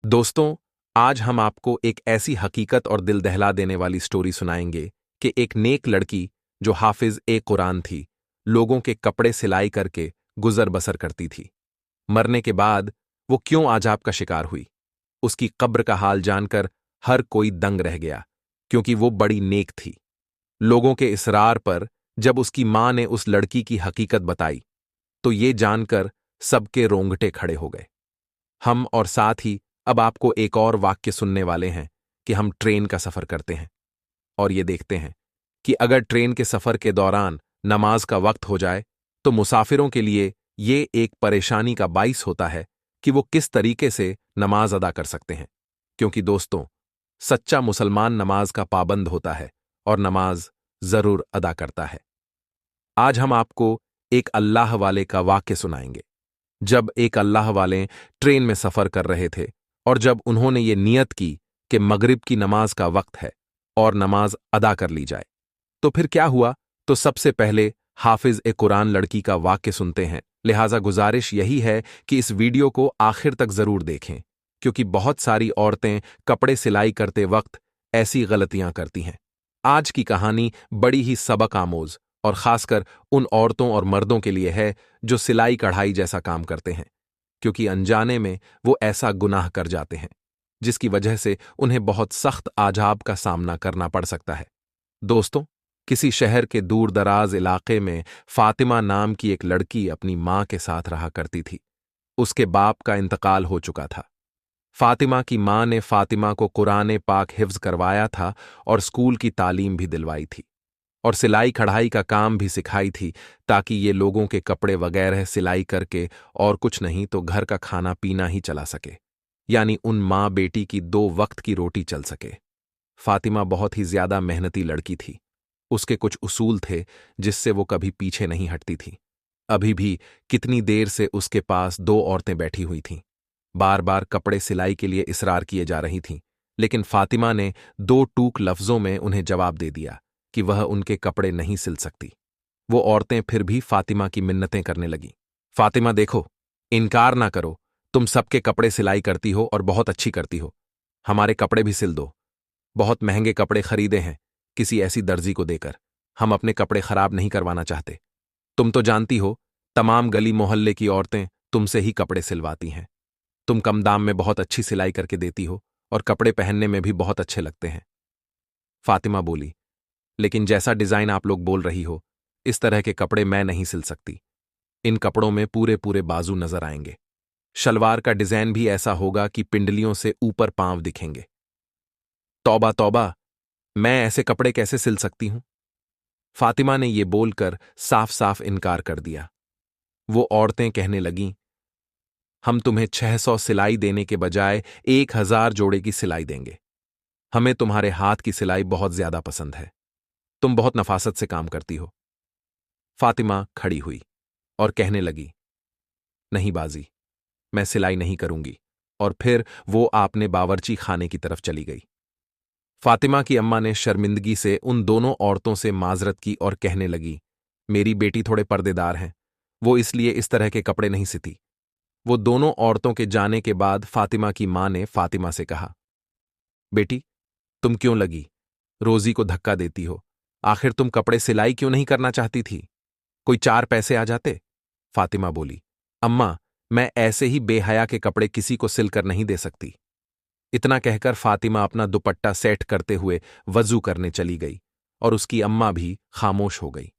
दोस्तों, आज हम आपको एक ऐसी हकीकत और दिल दहला देने वाली स्टोरी सुनाएंगे कि एक नेक लड़की जो हाफिज ए कुरान थी, लोगों के कपड़े सिलाई करके गुजर बसर करती थी। मरने के बाद वो क्यों आजाब का शिकार हुई, उसकी कब्र का हाल जानकर हर कोई दंग रह गया, क्योंकि वो बड़ी नेक थी। लोगों के इसरार पर जब उसकी मां ने उस लड़की की हकीकत बताई, तो ये जानकर सबके रोंगटे खड़े हो गए। हम और साथ ही अब आपको एक और वाक्य सुनने वाले हैं कि हम ट्रेन का सफर करते हैं और ये देखते हैं कि अगर ट्रेन के सफर के दौरान नमाज का वक्त हो जाए तो मुसाफिरों के लिए ये एक परेशानी का बाइस होता है कि वो किस तरीके से नमाज अदा कर सकते हैं। क्योंकि दोस्तों, सच्चा मुसलमान नमाज का पाबंद होता है और नमाज जरूर अदा करता है। आज हम आपको एक अल्लाह वाले का वाक्य सुनाएंगे। जब एक अल्लाह वाले ट्रेन में सफर कर रहे थे और जब उन्होंने ये नियत की कि मगरिब की नमाज का वक्त है और नमाज अदा कर ली जाए, तो फिर क्या हुआ। तो सबसे पहले हाफिज ए कुरान लड़की का वाक्य सुनते हैं। लिहाजा गुजारिश यही है कि इस वीडियो को आखिर तक जरूर देखें, क्योंकि बहुत सारी औरतें कपड़े सिलाई करते वक्त ऐसी गलतियां करती हैं। आज की कहानी बड़ी ही सबक आमोज और खासकर उन औरतों और मर्दों के लिए है जो सिलाई कढ़ाई जैसा काम करते हैं, क्योंकि अनजाने में वो ऐसा गुनाह कर जाते हैं जिसकी वजह से उन्हें बहुत सख्त आजाब का सामना करना पड़ सकता है। दोस्तों, किसी शहर के दूर दराज इलाके में फातिमा नाम की एक लड़की अपनी मां के साथ रहा करती थी। उसके बाप का इंतकाल हो चुका था। फातिमा की मां ने फातिमा को कुरान पाक हिफ्ज करवाया था और स्कूल की तालीम भी दिलवाई थी और सिलाई कढ़ाई का काम भी सिखाई थी, ताकि ये लोगों के कपड़े वगैरह सिलाई करके और कुछ नहीं तो घर का खाना पीना ही चला सके, यानी उन मां बेटी की 2 वक्त की रोटी चल सके। फातिमा बहुत ही ज्यादा मेहनती लड़की थी। उसके कुछ उसूल थे जिससे वो कभी पीछे नहीं हटती थी। अभी भी कितनी देर से उसके पास 2 औरतें बैठी हुई थीं। बार बार कपड़े सिलाई के लिए इसरार किए जा रही थीं, लेकिन फातिमा ने 2 टूक लफ्जों में उन्हें जवाब दे दिया कि वह उनके कपड़े नहीं सिल सकती। वो औरतें फिर भी फातिमा की मिन्नतें करने लगीं। फातिमा देखो, इनकार ना करो, तुम सबके कपड़े सिलाई करती हो और बहुत अच्छी करती हो। हमारे कपड़े भी सिल दो। बहुत महंगे कपड़े खरीदे हैं किसी ऐसी दर्जी को देकर। हम अपने कपड़े खराब नहीं करवाना चाहते। तुम तो जानती हो, तमाम गली मोहल्ले की औरतें तुमसे ही कपड़े सिलवाती हैं। तुम कम दाम में बहुत अच्छी सिलाई करके देती हो और कपड़े पहनने में भी बहुत अच्छे लगते हैं। फातिमा बोली, लेकिन जैसा डिजाइन आप लोग बोल रही हो, इस तरह के कपड़े मैं नहीं सिल सकती। इन कपड़ों में पूरे पूरे बाजू नजर आएंगे। शलवार का डिजाइन भी ऐसा होगा कि पिंडलियों से ऊपर पांव दिखेंगे। तौबा तौबा, मैं ऐसे कपड़े कैसे सिल सकती हूं। फातिमा ने ये बोलकर साफ साफ इनकार कर दिया। वो औरतें कहने लगीं, हम तुम्हें 600 सिलाई देने के बजाय 1000 जोड़े की सिलाई देंगे। हमें तुम्हारे हाथ की सिलाई बहुत ज्यादा पसंद है। तुम बहुत नफासत से काम करती हो। फातिमा खड़ी हुई और कहने लगी, नहीं बाजी, मैं सिलाई नहीं करूंगी। और फिर वो आपने बावर्ची खाने की तरफ चली गई। फातिमा की अम्मा ने शर्मिंदगी से उन दोनों औरतों से माजरत की और कहने लगी, मेरी बेटी थोड़े पर्देदार हैं, वो इसलिए इस तरह के कपड़े नहीं सिती। वो दोनों औरतों के जाने के बाद फातिमा की मां ने फातिमा से कहा, बेटी, तुम क्यों लगी, रोजी को धक्का देती हो। आखिर तुम कपड़े सिलाई क्यों नहीं करना चाहती थी? कोई 4 पैसे आ जाते। फातिमा बोली, अम्मा, मैं ऐसे ही बेहया के कपड़े किसी को सिलकर नहीं दे सकती। इतना कहकर फातिमा अपना दुपट्टा सेट करते हुए वजू करने चली गई और उसकी अम्मा भी खामोश हो गई।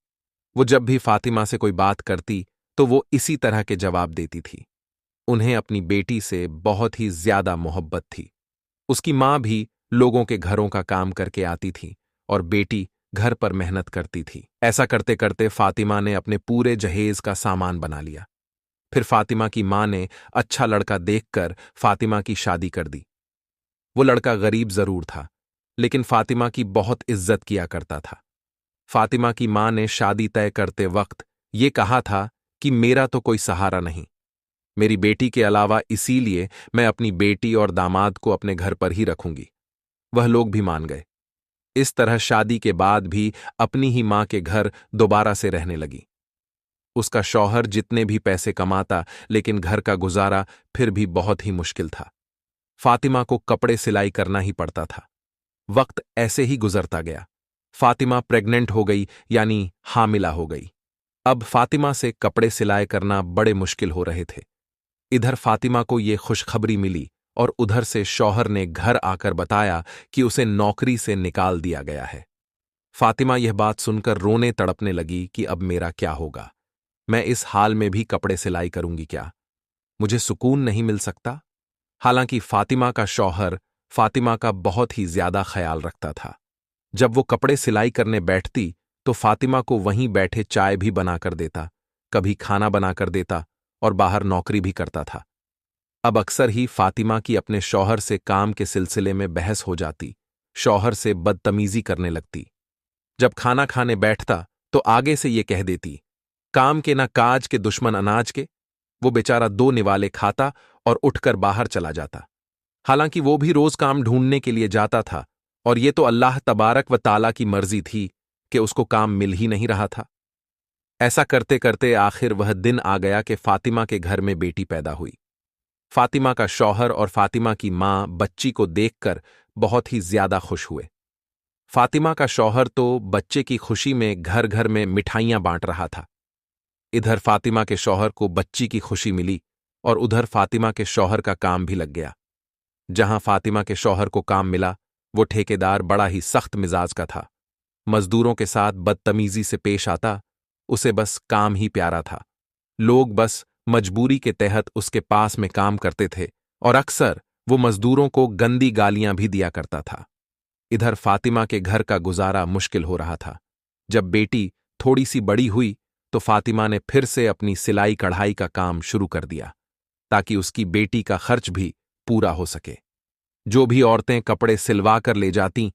वो जब भी फातिमा से कोई बात करती तो वो इसी तरह के जवाब देती थी। उन्हें अपनी बेटी से बहुत ही ज्यादा मोहब्बत थी। उसकी मां भी लोगों के घरों का काम करके आती थी और बेटी घर पर मेहनत करती थी। ऐसा करते करते फातिमा ने अपने पूरे जहेज का सामान बना लिया। फिर फातिमा की मां ने अच्छा लड़का देखकर फातिमा की शादी कर दी। वो लड़का गरीब जरूर था, लेकिन फातिमा की बहुत इज्जत किया करता था। फातिमा की मां ने शादी तय करते वक्त ये कहा था कि मेरा तो कोई सहारा नहीं, मेरी बेटी के अलावा, इसीलिए मैं अपनी बेटी और दामाद को अपने घर पर ही रखूंगी। वह लोग भी मान गए। इस तरह शादी के बाद भी अपनी ही मां के घर दोबारा से रहने लगी। उसका शौहर जितने भी पैसे कमाता, लेकिन घर का गुजारा फिर भी बहुत ही मुश्किल था। फातिमा को कपड़े सिलाई करना ही पड़ता था। वक्त ऐसे ही गुजरता गया। फातिमा प्रेग्नेंट हो गई, यानी हामिला हो गई। अब फातिमा से कपड़े सिलाई करना बड़े मुश्किल हो रहे थे। इधर फातिमा को ये खुशखबरी मिली और उधर से शौहर ने घर आकर बताया कि उसे नौकरी से निकाल दिया गया है। फातिमा यह बात सुनकर रोने तड़पने लगी कि अब मेरा क्या होगा? मैं इस हाल में भी कपड़े सिलाई करूंगी क्या? मुझे सुकून नहीं मिल सकता? हालांकि फातिमा का शौहर फातिमा का बहुत ही ज्यादा ख्याल रखता था। जब वो कपड़े सिलाई करने बैठती तो फातिमा को वहीं बैठे चाय भी बनाकर देता, कभी खाना बनाकर देता और बाहर नौकरी भी करता था। अब अक्सर ही फातिमा की अपने शौहर से काम के सिलसिले में बहस हो जाती, शौहर से बदतमीजी करने लगती। जब खाना खाने बैठता तो आगे से ये कह देती, काम के ना काज के दुश्मन अनाज के। वो बेचारा दो निवाले खाता और उठकर बाहर चला जाता। हालांकि वो भी रोज काम ढूंढने के लिए जाता था और ये तो अल्लाह तबारक व ताला की मर्जी थी कि उसको काम मिल ही नहीं रहा था। ऐसा करते करते आखिर वह दिन आ गया कि फातिमा के घर में बेटी पैदा हुई। फातिमा का शौहर और फातिमा की मां बच्ची को देखकर बहुत ही ज्यादा खुश हुए। फातिमा का शौहर तो बच्चे की खुशी में घर घर में मिठाइयां बांट रहा था। इधर फातिमा के शौहर को बच्ची की खुशी मिली और उधर फातिमा के शौहर का काम भी लग गया। जहां फातिमा के शौहर को काम मिला, वो ठेकेदार बड़ा ही सख्त मिजाज का था। मजदूरों के साथ बदतमीजी से पेश आता, उसे बस काम ही प्यारा था। लोग बस मजबूरी के तहत उसके पास में काम करते थे और अक्सर वो मजदूरों को गंदी गालियां भी दिया करता था। इधर फातिमा के घर का गुजारा मुश्किल हो रहा था। जब बेटी थोड़ी सी बड़ी हुई तो फातिमा ने फिर से अपनी सिलाई कढ़ाई का काम शुरू कर दिया, ताकि उसकी बेटी का खर्च भी पूरा हो सके। जो भी औरतें कपड़े सिलवा कर ले जातीं,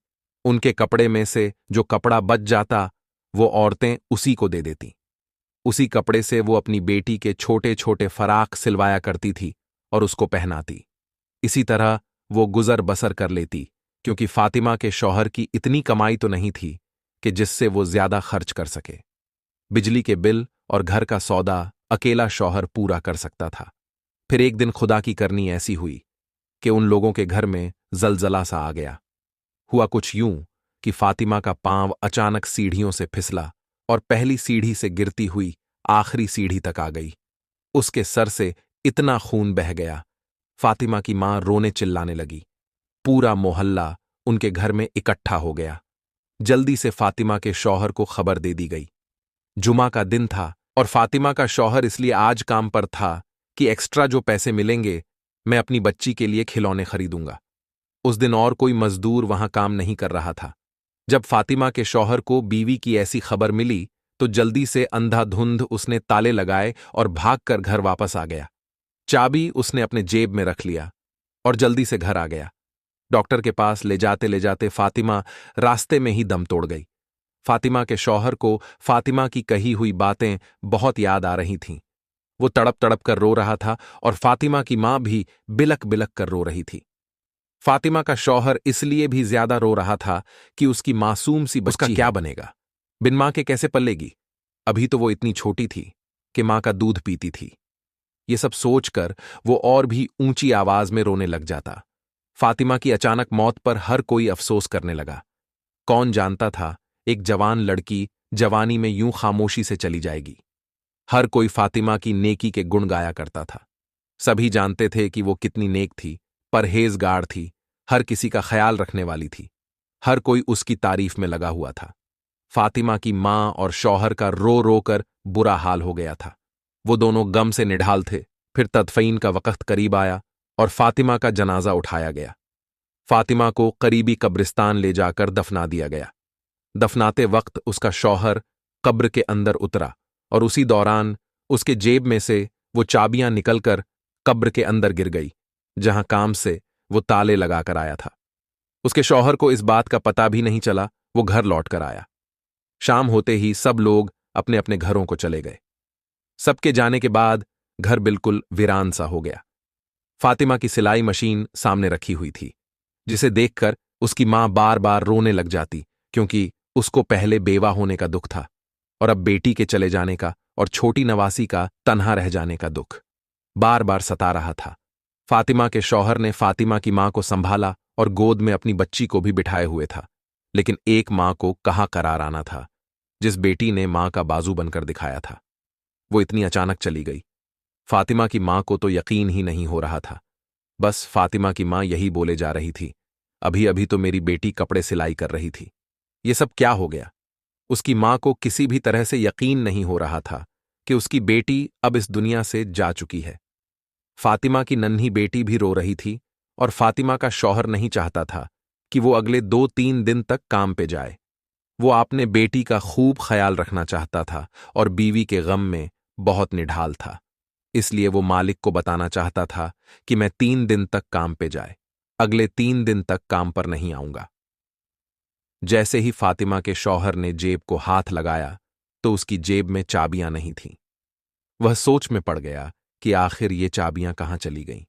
उनके कपड़े में से जो कपड़ा बच जाता, वो औरतें उसी को दे देतीं। उसी कपड़े से वो अपनी बेटी के छोटे छोटे फराक सिलवाया करती थी और उसको पहनाती। इसी तरह वो गुजर बसर कर लेती, क्योंकि फातिमा के शौहर की इतनी कमाई तो नहीं थी कि जिससे वो ज्यादा खर्च कर सके। बिजली के बिल और घर का सौदा अकेला शौहर पूरा कर सकता था। फिर एक दिन खुदा की करनी ऐसी हुई कि उन लोगों के घर में जलजला सा आ गया। हुआ कुछ यूं कि फातिमा का पांव अचानक सीढ़ियों से फिसला और पहली सीढ़ी से गिरती हुई आखिरी सीढ़ी तक आ गई। उसके सर से इतना खून बह गया, फातिमा की मां रोने चिल्लाने लगी। पूरा मोहल्ला उनके घर में इकट्ठा हो गया। जल्दी से फातिमा के शौहर को खबर दे दी गई। जुमा का दिन था और फातिमा का शौहर इसलिए आज काम पर था कि एक्स्ट्रा जो पैसे मिलेंगे मैं अपनी बच्ची के लिए खिलौने खरीदूंगा। उस दिन और कोई मजदूर वहां काम नहीं कर रहा था। जब फातिमा के शौहर को बीवी की ऐसी खबर मिली तो जल्दी से अंधाधुंध उसने ताले लगाए और भागकर घर वापस आ गया। चाबी उसने अपने जेब में रख लिया और जल्दी से घर आ गया। डॉक्टर के पास ले जाते फातिमा रास्ते में ही दम तोड़ गई। फातिमा के शौहर को फातिमा की कही हुई बातें बहुत याद आ रही थीं। वो तड़प तड़प कर रो रहा था और फातिमा की मां भी बिलक बिलक कर रो रही थी। फातिमा का शौहर इसलिए भी ज्यादा रो रहा था कि उसकी मासूम सी बच्ची उसका क्या बनेगा, बिन मां के कैसे पलेगी। अभी तो वो इतनी छोटी थी कि मां का दूध पीती थी। ये सब सोचकर वो और भी ऊंची आवाज में रोने लग जाता। फातिमा की अचानक मौत पर हर कोई अफसोस करने लगा। कौन जानता था एक जवान लड़की जवानी में यूं खामोशी से चली जाएगी। हर कोई फातिमा की नेकी के गुण गाया करता था। सभी जानते थे कि वो कितनी नेक थी, परहेजगार थी, हर किसी का ख्याल रखने वाली थी। हर कोई उसकी तारीफ में लगा हुआ था। फातिमा की मां और शौहर का रो रो कर बुरा हाल हो गया था। वो दोनों गम से निढाल थे। फिर तदफीन का वक्त करीब आया और फातिमा का जनाजा उठाया गया। फातिमा को करीबी कब्रिस्तान ले जाकर दफना दिया गया। दफनाते वक्त उसका शौहर कब्र के अंदर उतरा और उसी दौरान उसके जेब में से वो चाबियां निकलकर कब्र के अंदर गिर गई, जहां काम से वो ताले लगाकर आया था। उसके शौहर को इस बात का पता भी नहीं चला। वो घर लौट कर आया। शाम होते ही सब लोग अपने अपने घरों को चले गए। सबके जाने के बाद घर बिल्कुल वीरान सा हो गया। फातिमा की सिलाई मशीन सामने रखी हुई थी, जिसे देखकर उसकी मां बार बार रोने लग जाती, क्योंकि उसको पहले बेवा होने का दुख था और अब बेटी के चले जाने का और छोटी नवासी का तन्हा रह जाने का दुख बार बार सता रहा था। फातिमा के शौहर ने फातिमा की मां को संभाला और गोद में अपनी बच्ची को भी बिठाए हुए था, लेकिन एक मां को कहाँ करार आना था, जिस बेटी ने मां का बाजू बनकर दिखाया था वो इतनी अचानक चली गई। फातिमा की मां को तो यकीन ही नहीं हो रहा था। बस फातिमा की मां यही बोले जा रही थी, अभी अभी तो मेरी बेटी कपड़े सिलाई कर रही थी, ये सब क्या हो गया। उसकी मां को किसी भी तरह से यकीन नहीं हो रहा था कि उसकी बेटी अब इस दुनिया से जा चुकी है। फातिमा की नन्ही बेटी भी रो रही थी और फातिमा का शौहर नहीं चाहता था कि वो अगले 2-3 दिन तक काम पे जाए। वो अपने बेटी का खूब ख्याल रखना चाहता था और बीवी के गम में बहुत निढाल था। इसलिए वो मालिक को बताना चाहता था कि मैं 3 दिन तक काम पे जाए, अगले 3 दिन तक काम पर नहीं आऊंगा। जैसे ही फातिमा के शौहर ने जेब को हाथ लगाया तो उसकी जेब में चाबियां नहीं थीं। वह सोच में पड़ गया कि आखिर ये चाबियां कहाँ चली गईं।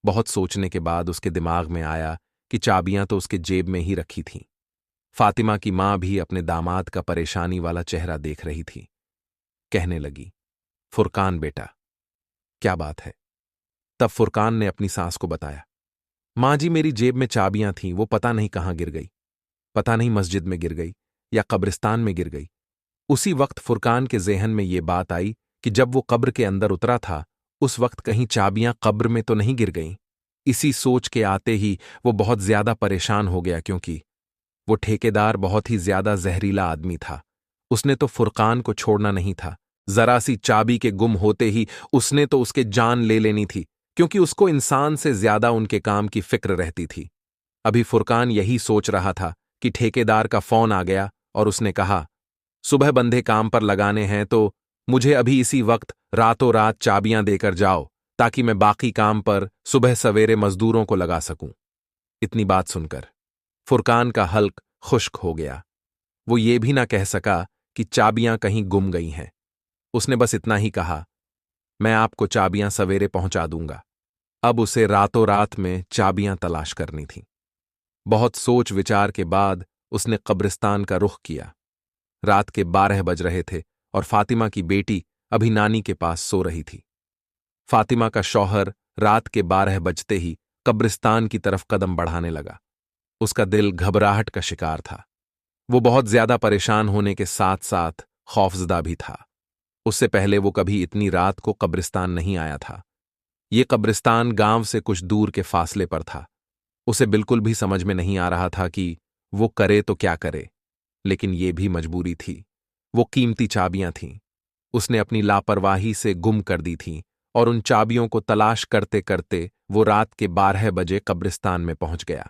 बहुत सोचने के बाद उसके दिमाग में आया कि चाबियां तो उसके जेब में ही रखी थीं। फातिमा की मां भी अपने दामाद का परेशानी वाला चेहरा देख रही थी। कहने लगी, फुरकान बेटा, क्या बात है। तब फुरकान ने अपनी सास को बताया, मां जी मेरी जेब में चाबियां थीं, वो पता नहीं कहाँ गिर गई, पता नहीं मस्जिद में गिर गई या कब्रिस्तान में गिर गई। उसी वक्त फुरकान के ज़हन में ये बात आई कि जब वो कब्र के अंदर उतरा था उस वक्त कहीं चाबियां कब्र में तो नहीं गिर गईं। इसी सोच के आते ही वो बहुत ज्यादा परेशान हो गया, क्योंकि वो ठेकेदार बहुत ही ज्यादा जहरीला आदमी था। उसने तो फुरकान को छोड़ना नहीं था। जरा सी चाबी के गुम होते ही उसने तो उसके जान ले लेनी थी, क्योंकि उसको इंसान से ज्यादा उनके काम की फिक्र रहती थी। अभी फुरकान यही सोच रहा था कि ठेकेदार का फोन आ गया और उसने कहा, सुबह बंधे काम पर लगाने हैं तो मुझे अभी इसी वक्त रातों रात चाबियां देकर जाओ, ताकि मैं बाकी काम पर सुबह सवेरे मजदूरों को लगा सकूं। इतनी बात सुनकर फुरकान का हल्क खुश्क हो गया। वो ये भी ना कह सका कि चाबियां कहीं गुम गई हैं। उसने बस इतना ही कहा, मैं आपको चाबियां सवेरे पहुंचा दूंगा। अब उसे रातों रात में चाबियां तलाश करनी थी। बहुत सोच विचार के बाद उसने कब्रिस्तान का रुख किया। रात के 12 बज रहे थे और फातिमा की बेटी अभी नानी के पास सो रही थी। फातिमा का शौहर रात के 12 बजते ही कब्रिस्तान की तरफ कदम बढ़ाने लगा। उसका दिल घबराहट का शिकार था। वो बहुत ज्यादा परेशान होने के साथ साथ खौफजदा भी था। उससे पहले वो कभी इतनी रात को कब्रिस्तान नहीं आया था। ये कब्रिस्तान गांव से कुछ दूर के फासले पर था। उसे बिल्कुल भी समझ में नहीं आ रहा था कि वो करे तो क्या करे, लेकिन ये भी मजबूरी थी। वो कीमती चाबियां थीं, उसने अपनी लापरवाही से गुम कर दी थीं, और उन चाबियों को तलाश करते करते वो रात के 12 बजे कब्रिस्तान में पहुंच गया।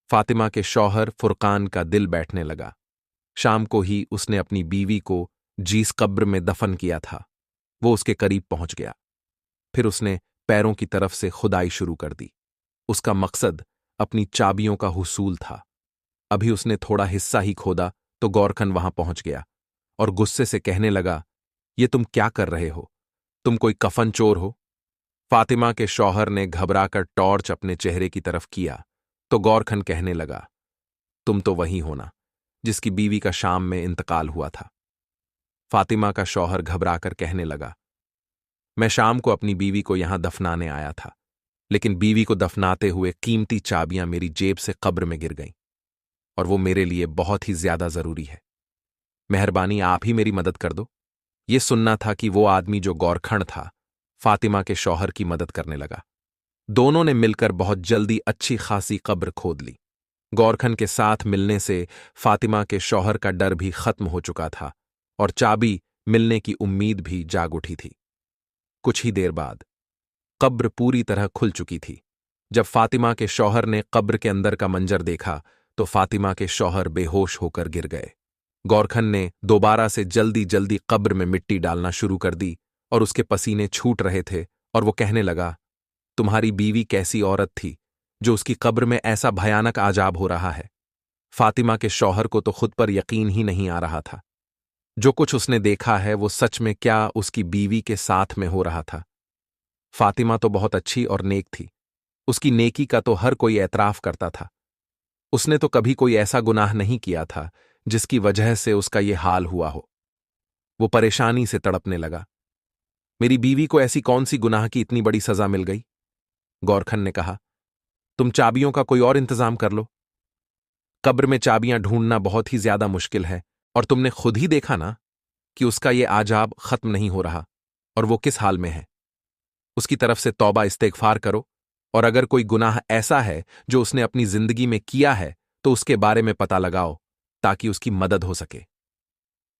फातिमा के शौहर फुरकान का दिल बैठने लगा। शाम को ही उसने अपनी बीवी को जिस कब्र में दफन किया था वो उसके करीब पहुंच गया। फिर उसने पैरों की तरफ से खुदाई शुरू कर दी। उसका मकसद अपनी चाबियों का हुसूल था। अभी उसने थोड़ा हिस्सा ही खोदा तो गौरखन वहां पहुंच गया और गुस्से से कहने लगा, ये तुम क्या कर रहे हो? तुम कोई कफन चोर हो? फातिमा के शौहर ने घबराकर टॉर्च अपने चेहरे की तरफ किया तो गौरखन कहने लगा, तुम तो वही होना जिसकी बीवी का शाम में इंतकाल हुआ था। फातिमा का शौहर घबराकर कहने लगा, मैं शाम को अपनी बीवी को यहां दफनाने आया था, लेकिन बीवी को दफनाते हुए कीमती चाबियां मेरी जेब से कब्र में गिर गईं, और वो मेरे लिए बहुत ही ज्यादा जरूरी है। मेहरबानी आप ही मेरी मदद कर दो। ये सुनना था कि वो आदमी जो गौरखण था फातिमा के शौहर की मदद करने लगा। दोनों ने मिलकर बहुत जल्दी अच्छी खासी कब्र खोद ली। गौरखन के साथ मिलने से फातिमा के शौहर का डर भी खत्म हो चुका था और चाबी मिलने की उम्मीद भी जाग उठी थी। कुछ ही देर बाद कब्र पूरी तरह खुल चुकी थी। जब फातिमा के शौहर ने कब्र के अंदर का मंजर देखा तो फातिमा के शौहर बेहोश होकर गिर गए। गौरखन ने दोबारा से जल्दी जल्दी कब्र में मिट्टी डालना शुरू कर दी और उसके पसीने छूट रहे थे और वो कहने लगा, तुम्हारी बीवी कैसी औरत थी जो उसकी कब्र में ऐसा भयानक आजाब हो रहा है। फातिमा के शौहर को तो खुद पर यकीन ही नहीं आ रहा था। जो कुछ उसने देखा है वो सच में क्या उसकी बीवी के साथ में हो रहा था। फातिमा तो बहुत अच्छी और नेक थी। उसकी नेकी का तो हर कोई एतराफ करता था। उसने तो कभी कोई ऐसा गुनाह नहीं किया था जिसकी वजह से उसका ये हाल हुआ हो। वो परेशानी से तड़पने लगा। मेरी बीवी को ऐसी कौन सी गुनाह की इतनी बड़ी सजा मिल गई? गौरखन ने कहा। तुम चाबियों का कोई और इंतजाम कर लो। कब्र में चाबियां ढूंढना बहुत ही ज्यादा मुश्किल है, और तुमने खुद ही देखा ना कि उसका ये आजाब खत्म नहीं हो रहा, और वो किस हाल में है। उसकी तरफ से तौबा इस्तिगफार करो, और अगर कोई गुनाह ऐसा है जो उसने अपनी जिंदगी में किया है तो उसके बारे में पता लगाओ, ताकि उसकी मदद हो सके।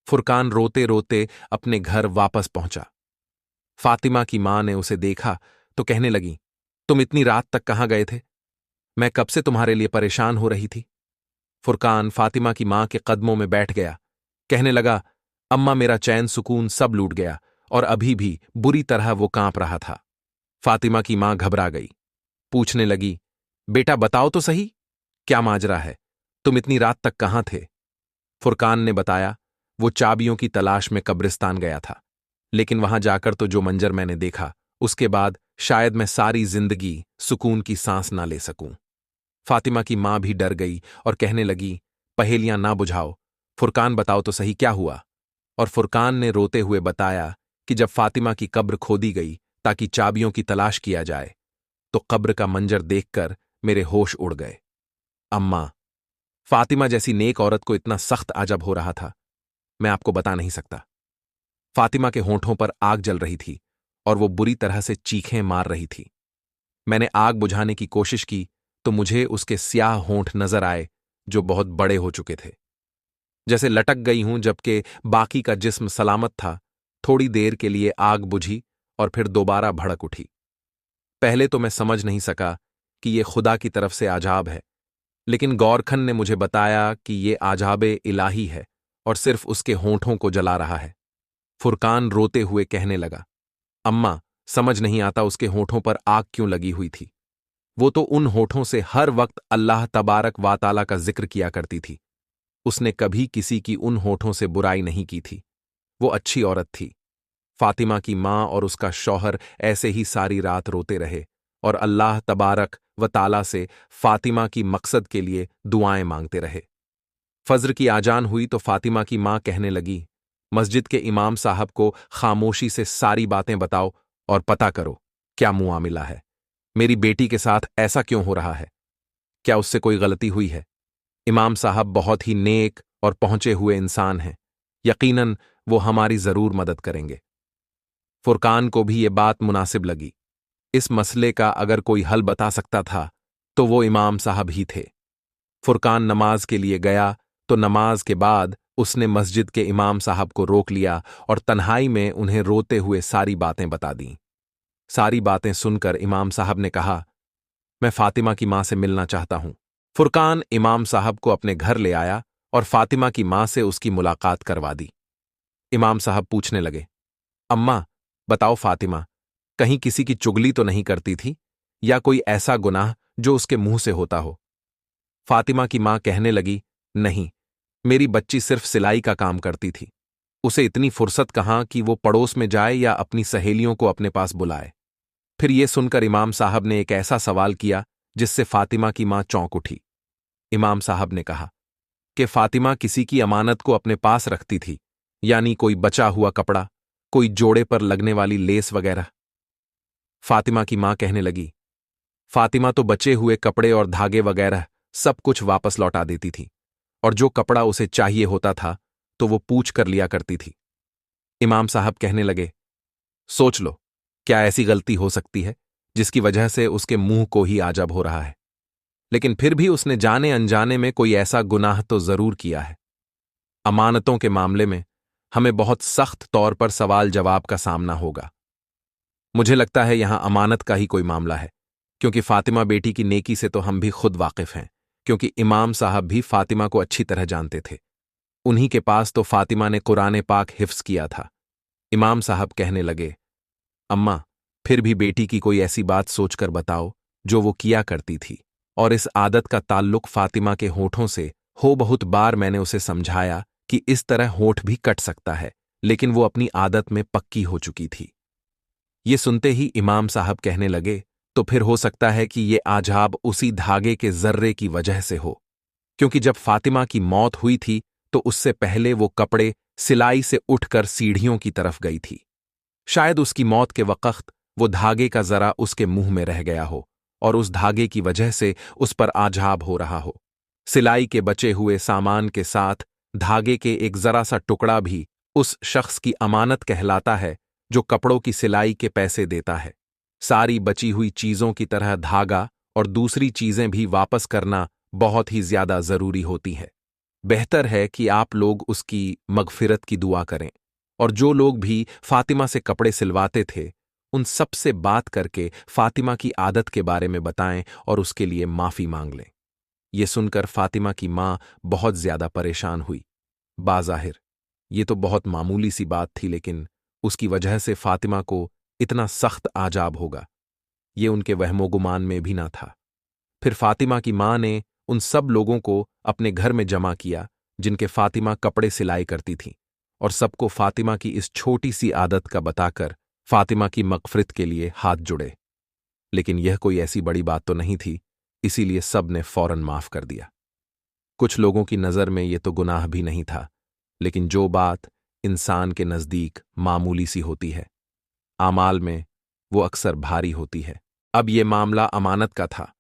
फुरकान रोते रोते अपने घर वापस पहुंचा। फातिमा की मां ने उसे देखा तो कहने लगी, तुम इतनी रात तक कहां गए थे? मैं कब से तुम्हारे लिए परेशान हो रही थी। फुरकान फातिमा की मां के कदमों में बैठ गया, कहने लगा, अम्मा मेरा चैन सुकून सब लूट गया, और अभी भी बुरी तरह वो कांप रहा था। फातिमा की मां घबरा गई, पूछने लगी, बेटा बताओ तो सही, क्या माजरा है? तुम इतनी रात तक कहां थे? फुरकान ने बताया, वो चाबियों की तलाश में कब्रिस्तान गया था, लेकिन वहां जाकर तो जो मंजर मैंने देखा, उसके बाद शायद मैं सारी जिंदगी सुकून की सांस ना ले सकूं। फातिमा की मां भी डर गई और कहने लगी, पहेलियां ना बुझाओ, फुरकान बताओ तो सही क्या हुआ। और फुरकान ने रोते हुए बताया कि जब फातिमा की कब्र खोदी गई ताकि चाबियों की तलाश किया जाए, तो कब्र का मंजर देखकर मेरे होश उड़ गए। अम्मा, फातिमा जैसी नेक औरत को इतना सख्त अजब हो रहा था, मैं आपको बता नहीं सकता। फातिमा के होंठों पर आग जल रही थी और वो बुरी तरह से चीखें मार रही थी। मैंने आग बुझाने की कोशिश की तो मुझे उसके स्याह होंठ नजर आए जो बहुत बड़े हो चुके थे, जैसे लटक गई हूं, जबकि बाकी का जिस्म सलामत था। थोड़ी देर के लिए आग बुझी और फिर दोबारा भड़क उठी। पहले तो मैं समझ नहीं सका कि ये खुदा की तरफ से आजाब है, लेकिन गौरखन ने मुझे बताया कि ये आजाबे इलाही है और सिर्फ उसके होंठों को जला रहा है। फुरकान रोते हुए कहने लगा, अम्मा समझ नहीं आता उसके होंठों पर आग क्यों लगी हुई थी। वो तो उन होठों से हर वक्त अल्लाह तबारक व ताला का जिक्र किया करती थी। उसने कभी किसी की उन होठों से बुराई नहीं की थी। वो अच्छी औरत थी। फातिमा की मां और उसका शौहर ऐसे ही सारी रात रोते रहे और अल्लाह तबारक व ताला से फातिमा की मकसद के लिए दुआएं मांगते रहे। फज्र की आजान हुई तो फातिमा की मां कहने लगी, मस्जिद के इमाम साहब को खामोशी से सारी बातें बताओ और पता करो क्या मुआमिला है। मेरी बेटी के साथ ऐसा क्यों हो रहा है? क्या उससे कोई गलती हुई है? इमाम साहब बहुत ही नेक और पहुंचे हुए इंसान हैं, यकीनन वो हमारी जरूर मदद करेंगे। फुरकान को भी ये बात मुनासिब लगी। इस मसले का अगर कोई हल बता सकता था तो वो इमाम साहब ही थे। फुरकान नमाज के लिए गया तो नमाज के बाद उसने मस्जिद के इमाम साहब को रोक लिया और तन्हाई में उन्हें रोते हुए सारी बातें बता दीं। सारी बातें सुनकर इमाम साहब ने कहा, मैं फातिमा की मां से मिलना चाहता हूं। फुरकान इमाम साहब को अपने घर ले आया और फातिमा की मां से उसकी मुलाकात करवा दी। इमाम साहब पूछने लगे, अम्मा बताओ फातिमा कहीं किसी की चुगली तो नहीं करती थी या कोई ऐसा गुनाह जो उसके मुंह से होता हो? फातिमा की मां कहने लगी, नहीं, मेरी बच्ची सिर्फ सिलाई का काम करती थी। उसे इतनी फुर्सत कहां कि वो पड़ोस में जाए या अपनी सहेलियों को अपने पास बुलाए। फिर ये सुनकर इमाम साहब ने एक ऐसा सवाल किया जिससे फातिमा की मां चौंक उठी। इमाम साहब ने कहा कि फातिमा किसी की अमानत को अपने पास रखती थी, यानी कोई बचा हुआ कपड़ा, कोई जोड़े पर लगने वाली लेस वगैरह। फातिमा की मां कहने लगी, फातिमा तो बचे हुए कपड़े और धागे वगैरह सब कुछ वापस लौटा देती थी, और जो कपड़ा उसे चाहिए होता था तो वो पूछ कर लिया करती थी। इमाम साहब कहने लगे, सोच लो, क्या ऐसी गलती हो सकती है जिसकी वजह से उसके मुंह को ही आजब हो रहा है? लेकिन फिर भी उसने जाने अनजाने में कोई ऐसा गुनाह तो जरूर किया है। अमानतों के मामले में हमें बहुत सख्त तौर पर सवाल जवाब का सामना होगा। मुझे लगता है यहां अमानत का ही कोई मामला है, क्योंकि फातिमा बेटी की नेकी से तो हम भी खुद वाकिफ हैं, क्योंकि इमाम साहब भी फातिमा को अच्छी तरह जानते थे। उन्हीं के पास तो फातिमा ने कुरान पाक हिफ्स किया था। इमाम साहब कहने लगे, अम्मा फिर भी बेटी की कोई ऐसी बात सोचकर बताओ जो वो किया करती थी। और इस आदत का ताल्लुक फातिमा के होठों से हो। बहुत बार मैंने उसे समझाया कि इस तरह होठ भी कट सकता है, लेकिन वो अपनी आदत में पक्की हो चुकी थी। ये सुनते ही इमाम साहब कहने लगे, तो फिर हो सकता है कि ये आजाब उसी धागे के जर्रे की वजह से हो, क्योंकि जब फातिमा की मौत हुई थी तो उससे पहले वो कपड़े सिलाई से उठकर सीढ़ियों की तरफ गई थी। शायद उसकी मौत के वक्त वो धागे का जरा उसके मुंह में रह गया हो और उस धागे की वजह से उस पर आजाब हो रहा हो। सिलाई के बचे हुए सामान के साथ धागे के एक जरा सा टुकड़ा भी उस शख्स की अमानत कहलाता है जो कपड़ों की सिलाई के पैसे देता है। सारी बची हुई चीजों की तरह धागा और दूसरी चीजें भी वापस करना बहुत ही ज्यादा जरूरी होती है। बेहतर है कि आप लोग उसकी मगफिरत की दुआ करें और जो लोग भी फातिमा से कपड़े सिलवाते थे उन सब से बात करके फातिमा की आदत के बारे में बताएं और उसके लिए माफी मांग लें। ये सुनकर फातिमा की मां बहुत ज्यादा परेशान हुई। बाज़ाहिर ये तो बहुत मामूली सी बात थी, लेकिन उसकी वजह से फातिमा को इतना सख्त आजाब होगा ये उनके वहमोगुमान में भी ना था। फिर फातिमा की मां ने उन सब लोगों को अपने घर में जमा किया जिनके फातिमा कपड़े सिलाई करती थीं और सबको फातिमा की इस छोटी सी आदत का बताकर फातिमा की मगफिरत के लिए हाथ जुड़े। लेकिन यह कोई ऐसी बड़ी बात तो नहीं थी, इसीलिए सब ने फौरन माफ कर दिया। कुछ लोगों की नज़र में यह तो गुनाह भी नहीं था, लेकिन जो बात इंसान के नज़दीक मामूली सी होती है आमाल में वो अक्सर भारी होती है। अब ये मामला अमानत का था,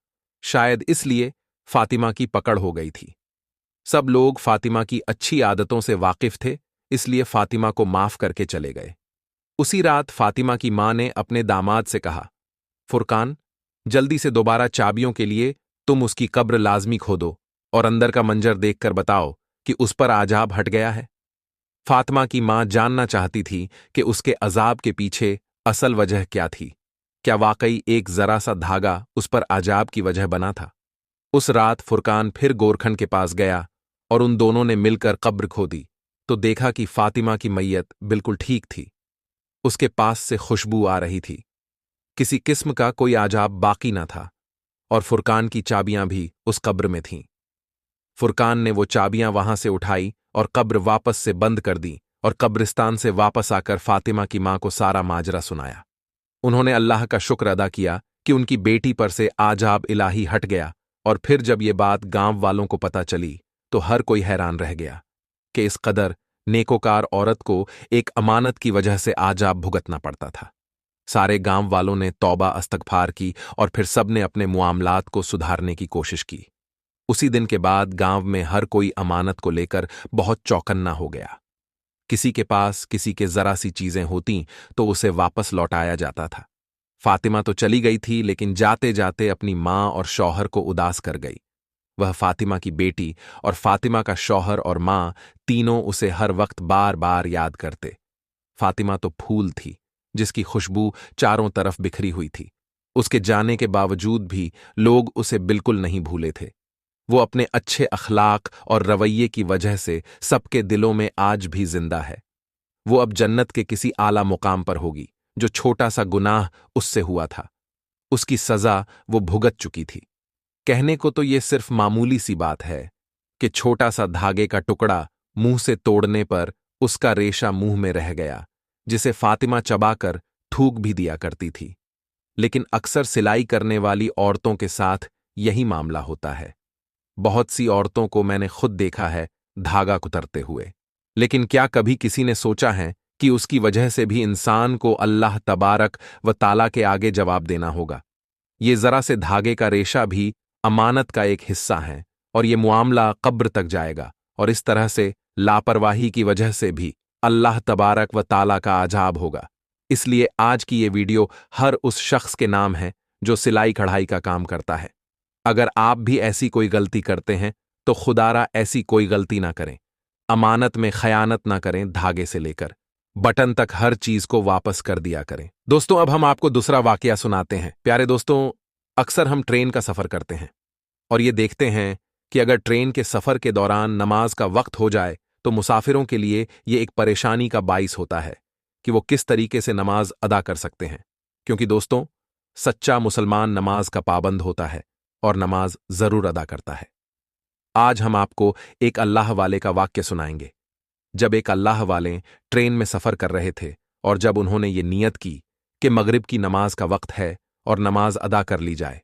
शायद इसलिए फातिमा की पकड़ हो गई थी। सब लोग फातिमा की अच्छी आदतों से वाकिफ थे, इसलिए फातिमा को माफ करके चले गए। उसी रात फातिमा की मां ने अपने दामाद से कहा, फुरकान, जल्दी से दोबारा चाबियों के लिए तुम उसकी कब्र लाजमी खोदो और अंदर का मंजर देखकर बताओ कि उस पर आजाब हट गया है। फातिमा की मां जानना चाहती थी कि उसके अजाब के पीछे असल वजह क्या थी। क्या वाकई एक जरा सा धागा उस पर आजाब की वजह बना था? उस रात फुरकान फिर गोरखन के पास गया और उन दोनों ने मिलकर कब्र खोदी तो देखा कि फातिमा की मैयत बिल्कुल ठीक थी। उसके पास से खुशबू आ रही थी, किसी किस्म का कोई आजाब बाकी न था और फुरकान की चाबियां भी उस कब्र में थीं। फुरकान ने वो चाबियां वहां से उठाई और कब्र वापस से बंद कर दी और कब्रिस्तान से वापस आकर फातिमा की मां को सारा माजरा सुनाया। उन्होंने अल्लाह का शुक्र अदा किया कि उनकी बेटी पर से आजाब इलाही हट गया और फिर जब ये बात गांव वालों को पता चली तो हर कोई हैरान रह गया कि इस कदर नेकोकार औरत को एक अमानत की वजह से आजाब भुगतना पड़ता था। सारे गांव वालों ने तौबा अस्तगफार की और फिर सबने अपने मुआमलात को सुधारने की कोशिश की। उसी दिन के बाद गांव में हर कोई अमानत को लेकर बहुत चौकन्ना हो गया। किसी के पास किसी के जरा सी चीजें होती तो उसे वापस लौटाया जाता था। फातिमा तो चली गई थी, लेकिन जाते जाते अपनी मां और शौहर को उदास कर गई। वह फातिमा की बेटी और फातिमा का शौहर और मां तीनों उसे हर वक्त बार बार याद करते। फातिमा तो फूल थी जिसकी खुशबू चारों तरफ बिखरी हुई थी। उसके जाने के बावजूद भी लोग उसे बिल्कुल नहीं भूले थे। वो अपने अच्छे अखलाक और रवैये की वजह से सबके दिलों में आज भी जिंदा है। वो अब जन्नत के किसी आला मुकाम पर होगी। जो छोटा सा गुनाह उससे हुआ था उसकी सजा वो भुगत चुकी थी। कहने को तो ये सिर्फ मामूली सी बात है कि छोटा सा धागे का टुकड़ा मुंह से तोड़ने पर उसका रेशा मुंह में रह गया, जिसे फातिमा चबाकर थूक भी दिया करती थी। लेकिन अक्सर सिलाई करने वाली औरतों के साथ यही मामला होता है। बहुत सी औरतों को मैंने खुद देखा है धागा कुतरते हुए, लेकिन क्या कभी किसी ने सोचा है कि उसकी वजह से भी इंसान को अल्लाह तबारक व ताला के आगे जवाब देना होगा। ये जरा से धागे का रेशा भी अमानत का एक हिस्सा है और ये मुआमला कब्र तक जाएगा, और इस तरह से लापरवाही की वजह से भी अल्लाह तबारक व ताला का आजाब होगा। इसलिए आज की ये वीडियो हर उस शख्स के नाम है जो सिलाई कढ़ाई का काम करता है। अगर आप भी ऐसी कोई गलती करते हैं तो खुदारा ऐसी कोई गलती ना करें। अमानत में खयानत ना करें, धागे से लेकर बटन तक हर चीज को वापस कर दिया करें। दोस्तों, अब हम आपको दूसरा वाकया सुनाते हैं। प्यारे दोस्तों, अक्सर हम ट्रेन का सफर करते हैं और ये देखते हैं कि अगर ट्रेन के सफर के दौरान नमाज का वक्त हो जाए तो मुसाफिरों के लिए ये एक परेशानी का बाइस होता है कि वो किस तरीके से नमाज अदा कर सकते हैं। क्योंकि दोस्तों, सच्चा मुसलमान नमाज का पाबंद होता है और नमाज जरूर अदा करता है। आज हम आपको एक अल्लाह वाले का वाक्य सुनाएंगे। जब एक अल्लाह वाले ट्रेन में सफर कर रहे थे और जब उन्होंने ये नियत की कि मगरिब की नमाज का वक्त है और नमाज अदा कर ली जाए,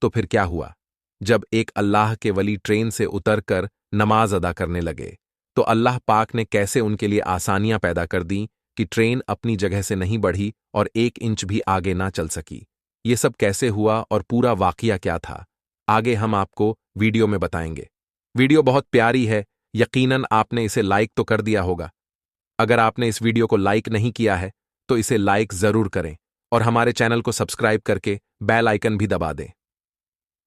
तो फिर क्या हुआ। जब एक अल्लाह के वली ट्रेन से उतरकर नमाज अदा करने लगे तो अल्लाह पाक ने कैसे उनके लिए आसानियां पैदा कर दी कि ट्रेन अपनी जगह से नहीं बढ़ी और 1 इंच भी आगे ना चल सकी। ये सब कैसे हुआ और पूरा वाकया क्या था, आगे हम आपको वीडियो में बताएंगे। वीडियो बहुत प्यारी है, यकीनन आपने इसे लाइक तो कर दिया होगा। अगर आपने इस वीडियो को लाइक नहीं किया है तो इसे लाइक जरूर करें और हमारे चैनल को सब्सक्राइब करके बेल आइकन भी दबा दें।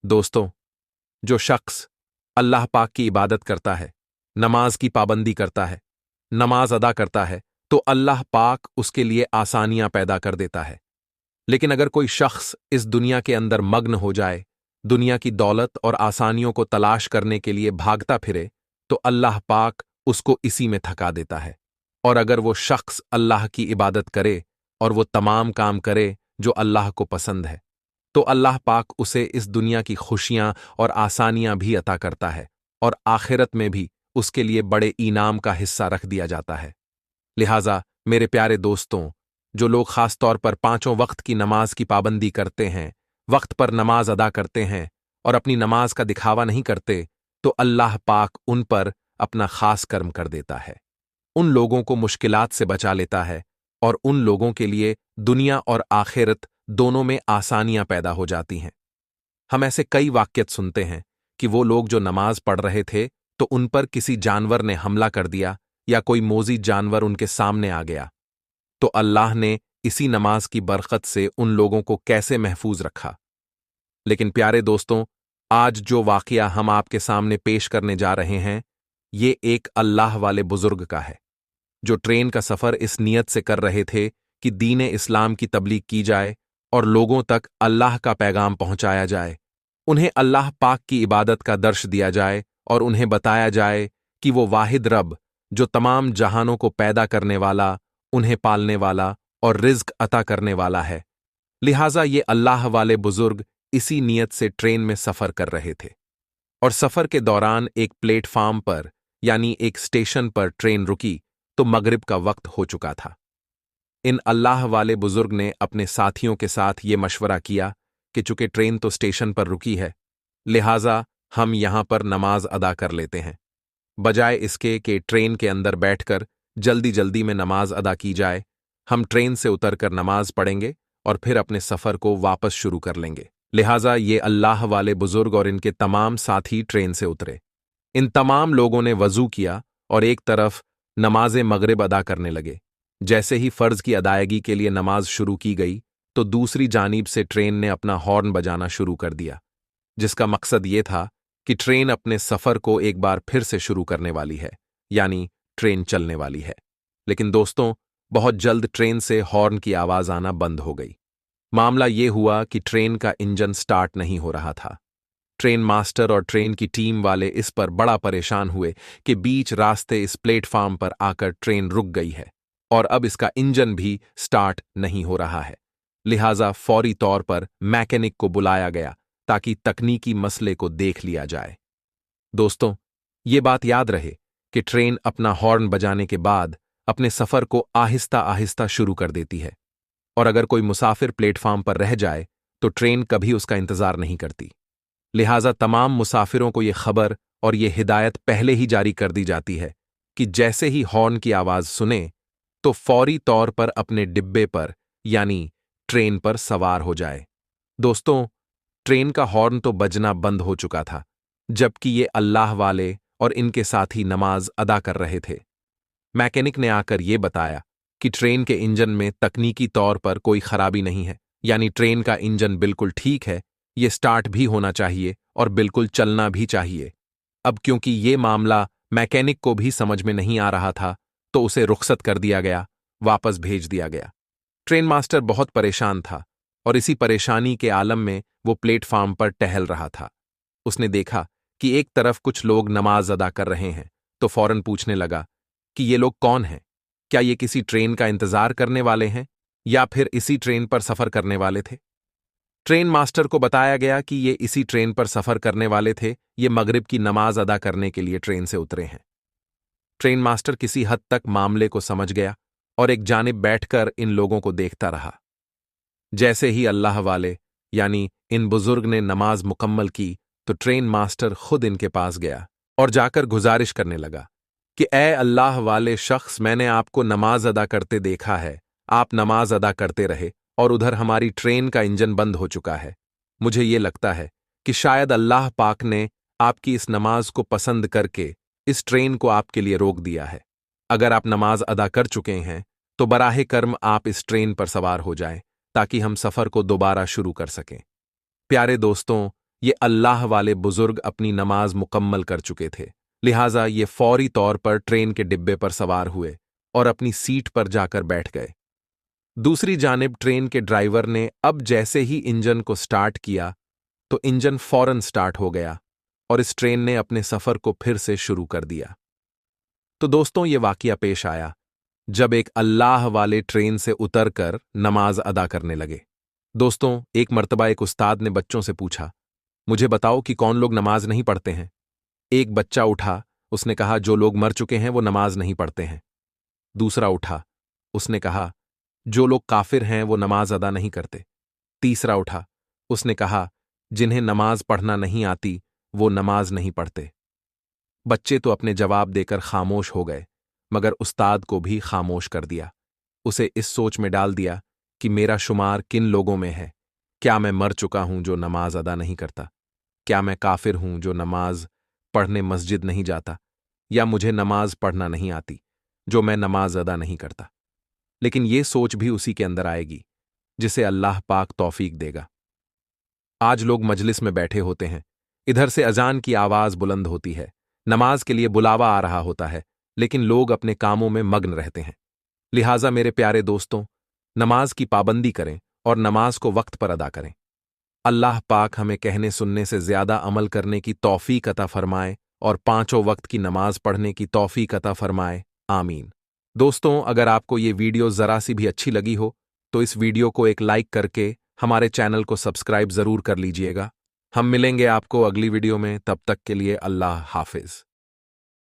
दोस्तों, जो शख्स अल्लाह पाक की इबादत करता है, नमाज की पाबंदी करता है, नमाज अदा करता है, तो अल्लाह पाक उसके लिए आसानियां पैदा कर देता है। लेकिन अगर कोई शख्स इस दुनिया के अंदर मग्न हो जाए, दुनिया की दौलत और आसानियों को तलाश करने के लिए भागता फिरे, तो अल्लाह पाक उसको इसी में थका देता है। और अगर वो शख्स अल्लाह की इबादत करे और वो तमाम काम करे जो अल्लाह को पसंद है, तो अल्लाह पाक उसे इस दुनिया की खुशियां और आसानियां भी अता करता है और आखिरत में भी उसके लिए बड़े इनाम का हिस्सा रख दिया जाता है। लिहाजा मेरे प्यारे दोस्तों, जो लोग खास तौर पर 5 वक्त की नमाज की पाबंदी करते हैं, वक्त पर नमाज अदा करते हैं और अपनी नमाज का दिखावा नहीं करते, तो अल्लाह पाक उन पर अपना खास कर्म कर देता है। उन लोगों को मुश्किलात से बचा लेता है और उन लोगों के लिए दुनिया और आखिरत दोनों में आसानियां पैदा हो जाती हैं। हम ऐसे कई वाक़ियत सुनते हैं कि वो लोग जो नमाज पढ़ रहे थे तो उन पर किसी जानवर ने हमला कर दिया या कोई मोजी जानवर उनके सामने आ गया, तो अल्लाह ने इसी नमाज की बरकत से उन लोगों को कैसे महफूज रखा। लेकिन प्यारे दोस्तों, आज जो वाक़या हम आपके सामने पेश करने जा रहे हैं, ये एक अल्लाह वाले बुजुर्ग का है, जो ट्रेन का सफ़र इस नीयत से कर रहे थे कि दीन इस्लाम की तबलीग की जाए और लोगों तक अल्लाह का पैगाम पहुंचाया जाए, उन्हें अल्लाह पाक की इबादत का दर्श दिया जाए और उन्हें बताया जाए कि वो वाहिद रब, जो तमाम जहानों को पैदा करने वाला, उन्हें पालने वाला और रिज़्क अता करने वाला है। लिहाजा ये अल्लाह वाले बुजुर्ग इसी नीयत से ट्रेन में सफ़र कर रहे थे और सफ़र के दौरान एक प्लेटफार्म पर यानी एक स्टेशन पर ट्रेन रुकी तो मगरिब का वक्त हो चुका था। इन अल्लाह वाले बुजुर्ग ने अपने साथियों के साथ ये मशवरा किया कि चूंकि ट्रेन तो स्टेशन पर रुकी है, लिहाजा हम यहां पर नमाज अदा कर लेते हैं, बजाय इसके कि ट्रेन के अंदर बैठकर जल्दी जल्दी में नमाज अदा की जाए। हम ट्रेन से उतरकर नमाज पढ़ेंगे और फिर अपने सफ़र को वापस शुरू कर लेंगे। लिहाजा ये अल्लाह वाले बुजुर्ग और इनके तमाम साथी ट्रेन से उतरे। इन तमाम लोगों ने वजू किया और एक तरफ नमाज मगरिब अदा करने लगे। जैसे ही फ़र्ज की अदायगी के लिए नमाज शुरू की गई तो दूसरी जानिब से ट्रेन ने अपना हॉर्न बजाना शुरू कर दिया, जिसका मकसद ये था कि ट्रेन अपने सफ़र को एक बार फिर से शुरू करने वाली है, यानी ट्रेन चलने वाली है। लेकिन दोस्तों, बहुत जल्द ट्रेन से हॉर्न की आवाज़ आना बंद हो गई। मामला ये हुआ कि ट्रेन का इंजन स्टार्ट नहीं हो रहा था। ट्रेन मास्टर और ट्रेन की टीम वाले इस पर बड़ा परेशान हुए कि बीच रास्ते इस प्लेटफार्म पर आकर ट्रेन रुक गई है और अब इसका इंजन भी स्टार्ट नहीं हो रहा है। लिहाजा फौरी तौर पर मैकेनिक को बुलाया गया ताकि तकनीकी मसले को देख लिया जाए। दोस्तों, ये बात याद रहे कि ट्रेन अपना हॉर्न बजाने के बाद अपने सफ़र को आहिस्ता आहिस्ता शुरू कर देती है और अगर कोई मुसाफिर प्लेटफार्म पर रह जाए तो ट्रेन कभी उसका इंतजार नहीं करती। लिहाजा तमाम मुसाफिरों को यह खबर और यह हिदायत पहले ही जारी कर दी जाती है कि जैसे ही हॉर्न की आवाज़ सुने तो फौरी तौर पर अपने डिब्बे पर यानी ट्रेन पर सवार हो जाए। दोस्तों, ट्रेन का हॉर्न तो बजना बंद हो चुका था, जबकि ये अल्लाह वाले और इनके साथी नमाज अदा कर रहे थे। मैकेनिक ने आकर ये बताया कि ट्रेन के इंजन में तकनीकी तौर पर कोई खराबी नहीं है, यानी ट्रेन का इंजन बिल्कुल ठीक है, ये स्टार्ट भी होना चाहिए और बिल्कुल चलना भी चाहिए। अब क्योंकि ये मामला मैकेनिक को भी समझ में नहीं आ रहा था, तो उसे रुखसत कर दिया गया, वापस भेज दिया गया। ट्रेन मास्टर बहुत परेशान था और इसी परेशानी के आलम में वो प्लेटफार्म पर टहल रहा था। उसने देखा कि एक तरफ कुछ लोग नमाज अदा कर रहे हैं, तो फौरन पूछने लगा कि ये लोग कौन हैं? क्या ये किसी ट्रेन का इंतजार करने वाले हैं या फिर इसी ट्रेन पर सफर करने वाले थे? ट्रेन मास्टर को बताया गया कि ये इसी ट्रेन पर सफर करने वाले थे, ये मगरिब की नमाज अदा करने के लिए ट्रेन से उतरे हैं। ट्रेन मास्टर किसी हद तक मामले को समझ गया और एक जानिब बैठकर इन लोगों को देखता रहा। जैसे ही अल्लाह वाले यानी इन बुजुर्ग ने नमाज मुकम्मल की तो ट्रेन मास्टर खुद इनके पास गया और जाकर गुजारिश करने लगा कि ए अल्लाह वाले शख्स, मैंने आपको नमाज अदा करते देखा है। आप नमाज अदा करते रहे और उधर हमारी ट्रेन का इंजन बंद हो चुका है। मुझे ये लगता है कि शायद अल्लाह पाक ने आपकी इस नमाज को पसंद करके इस ट्रेन को आपके लिए रोक दिया है। अगर आप नमाज अदा कर चुके हैं तो बराहे कर्म आप इस ट्रेन पर सवार हो जाएं ताकि हम सफर को दोबारा शुरू कर सकें। प्यारे दोस्तों, ये अल्लाह वाले बुजुर्ग अपनी नमाज मुकम्मल कर चुके थे, लिहाजा ये फौरी तौर पर ट्रेन के डिब्बे पर सवार हुए और अपनी सीट पर जाकर बैठ गए। दूसरी जानिब ट्रेन के ड्राइवर ने अब जैसे ही इंजन को स्टार्ट किया तो इंजन फौरन स्टार्ट हो गया और इस ट्रेन ने अपने सफर को फिर से शुरू कर दिया। तो दोस्तों, ये वाकया पेश आया जब एक अल्लाह वाले ट्रेन से उतरकर नमाज अदा करने लगे। दोस्तों, एक मर्तबा एक उस्ताद ने बच्चों से पूछा, मुझे बताओ कि कौन लोग नमाज नहीं पढ़ते हैं। एक बच्चा उठा, उसने कहा, जो लोग मर चुके हैं वो नमाज नहीं पढ़ते हैं। दूसरा उठा, उसने कहा, जो लोग काफिर हैं वो नमाज अदा नहीं करते। तीसरा उठा, उसने कहा, जिन्हें नमाज पढ़ना नहीं आती वो नमाज नहीं पढ़ते। बच्चे तो अपने जवाब देकर खामोश हो गए, मगर उस्ताद को भी खामोश कर दिया। उसे इस सोच में डाल दिया कि मेरा शुमार किन लोगों में है। क्या मैं मर चुका हूं जो नमाज अदा नहीं करता? क्या मैं काफिर हूं जो नमाज पढ़ने मस्जिद नहीं जाता? या मुझे नमाज पढ़ना नहीं आती जो मैं नमाज अदा नहीं करता? लेकिन ये सोच भी उसी के अंदर आएगी जिसे अल्लाह पाक तौफीक देगा। आज लोग मजलिस में बैठे होते हैं, इधर से अजान की आवाज बुलंद होती है, नमाज के लिए बुलावा आ रहा होता है, लेकिन लोग अपने कामों में मग्न रहते हैं। लिहाजा मेरे प्यारे दोस्तों, नमाज की पाबंदी करें और नमाज को वक्त पर अदा करें। अल्लाह पाक हमें कहने सुनने से ज्यादा अमल करने की तौफीक अता फरमाए और पांचों वक्त की नमाज पढ़ने की तौफीक अता फरमाए। आमीन। दोस्तों, अगर आपको ये वीडियो जरा सी भी अच्छी लगी हो तो इस वीडियो को एक लाइक करके हमारे चैनल को सब्सक्राइब जरूर कर लीजिएगा। हम मिलेंगे आपको अगली वीडियो में, तब तक के लिए अल्लाह हाफिज।